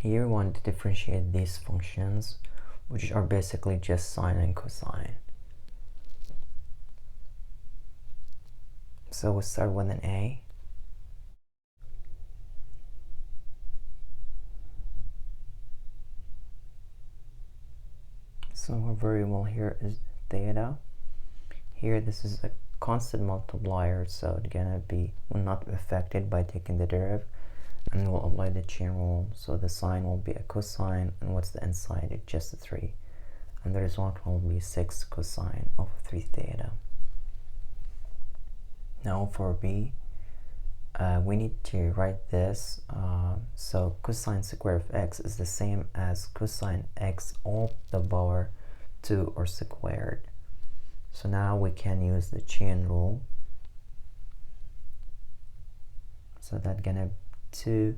Here we want to differentiate these functions, which are basically just sine and cosine. So we'll start with an A. So our variable here is theta. Here this is a constant multiplier, so it's gonna be will not be affected by taking the derivative, and we'll apply the chain rule. So the sine will be a cosine, and what's the inside? It's just a 3, and the result will be 6 cosine of 3 theta. Now for B, we need to write this. So cosine square of x is the same as cosine x all the power 2 or squared. So now we can use the chain rule. So that's gonna be 2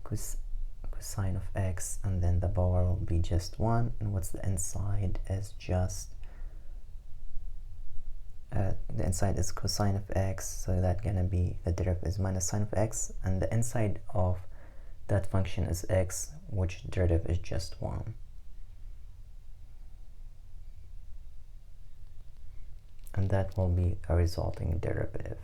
cosine of x, and then the power will be just 1, and what's the inside is just the inside is cosine of x, so that's gonna be the derivative is minus sine of x, and the inside of that function is x, which derivative is just 1. And that will be a resulting derivative.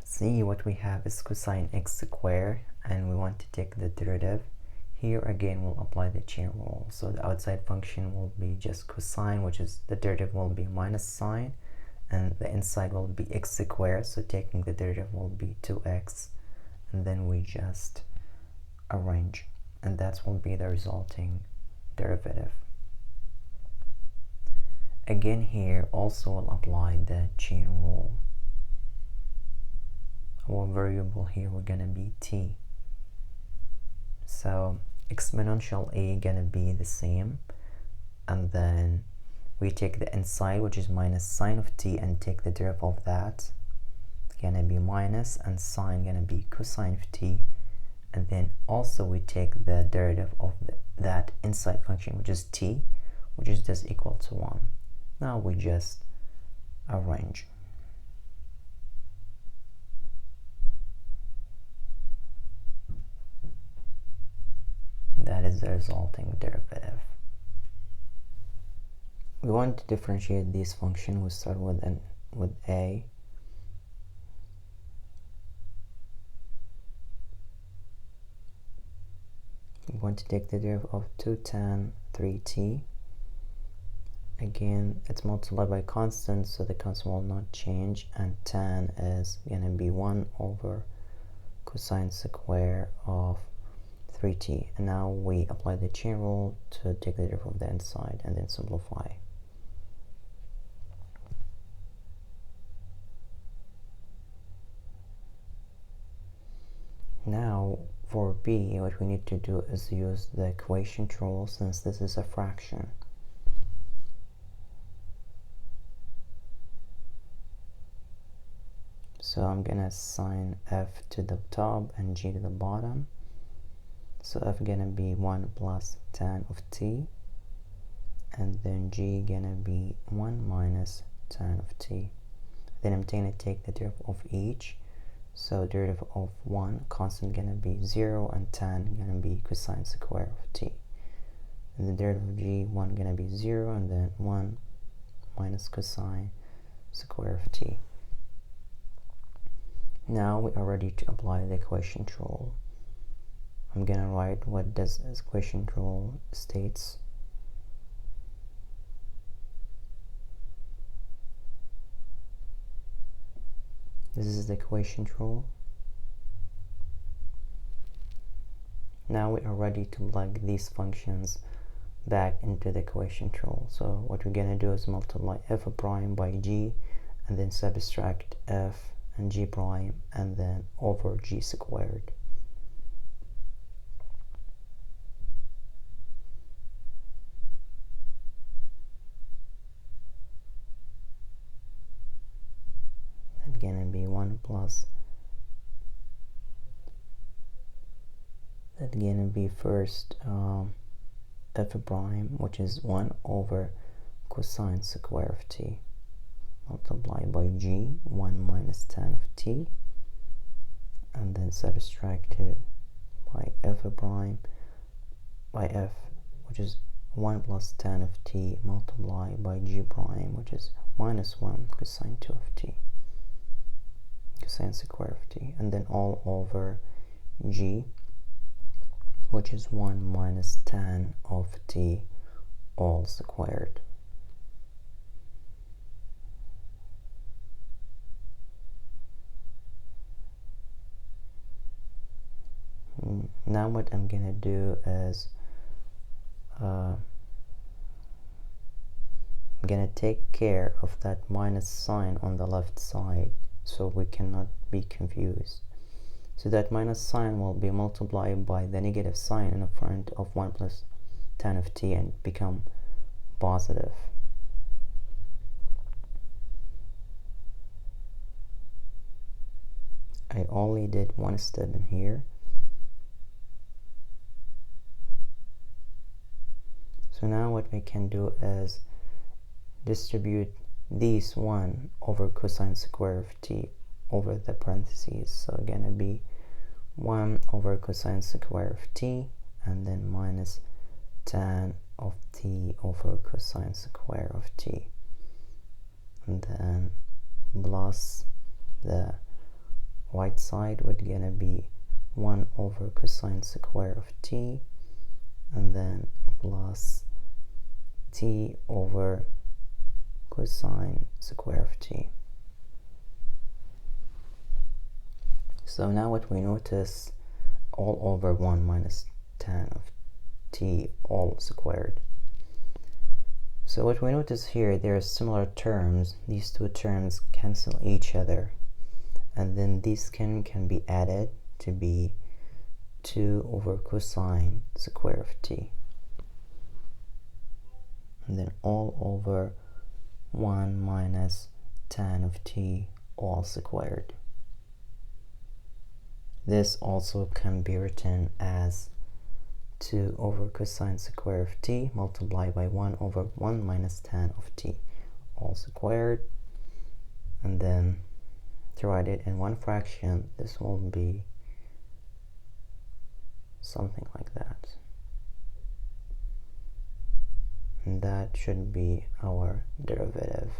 See, what we have is cosine x squared, and we want to take the derivative. Here again we'll apply the chain rule. So the outside function will be just cosine, which is the derivative will be minus sine, and the inside will be x squared, so taking the derivative will be 2x, and then we just arrange, and that will be the resulting derivative. Again here also we'll apply the chain rule. Our variable here we're gonna be t. So exponential a gonna be the same, and then we take the inside, which is minus sine of t, and take the derivative of that. It's gonna be minus, and sine gonna be cosine of t, and then also we take the derivative of that inside function, which is t, which is just equal to 1. Now we just arrange. That is the resulting derivative. We want to differentiate these functions. We start with a. We want to take the derivative of 2 tan 3t. Again, it's multiplied by constant, so the constant will not change, and tan is going to be 1 over cosine square of 3t. And now we apply the chain rule to take the derivative of the inside and then simplify. Now for b, what we need to do is use the quotient rule, since this is a fraction. So I'm gonna assign f to the top and g to the bottom. So f gonna be 1 plus tan of t, and then g gonna be 1 minus tan of t. Then I'm gonna take the derivative of each. So derivative of 1 constant gonna be 0, and tan gonna be cosine square of t. And the derivative of g1 gonna be 0, and then 1 minus cosine square of t. Now we are ready to apply the quotient rule. I'm gonna write what this quotient rule states. This is the quotient rule. Now we are ready to plug these functions back into the quotient rule. So what we're gonna do is multiply f prime by g, and then subtract f and g prime, and then over g squared. That's gonna be 1 plus, that's gonna be first f prime, which is 1 over cosine square of t, multiplied by g, 1 minus tan of t, and then subtracted by f prime by f, which is 1 plus tan of t multiplied by g prime, which is minus 1 cosine 2 of t, cosine square of t, and then all over g, which is 1 minus tan of t all squared. Now what I'm gonna do is I'm gonna take care of that minus sign on the left side so we cannot be confused. So that minus sign will be multiplied by the negative sign in front of 1 plus tan of t and become positive. I only did one step in here. So now what we can do is distribute these 1 over cosine square of t over the parentheses. So gonna be 1 over cosine square of t and then minus tan of t over cosine square of t, and then plus the right side would gonna be 1 over cosine square of t and then plus t over cosine square of t. So now what we notice, all over 1 minus tan of t all squared. So what we notice here, there are similar terms. These two terms cancel each other, and then these can be added to be 2 over cosine square of t, and then all over 1 minus tan of t all squared. This also can be written as 2 over cosine square of t multiplied by 1 over 1 minus tan of t all squared, and then to write it in one fraction, this will be something like that. And that should be our derivative.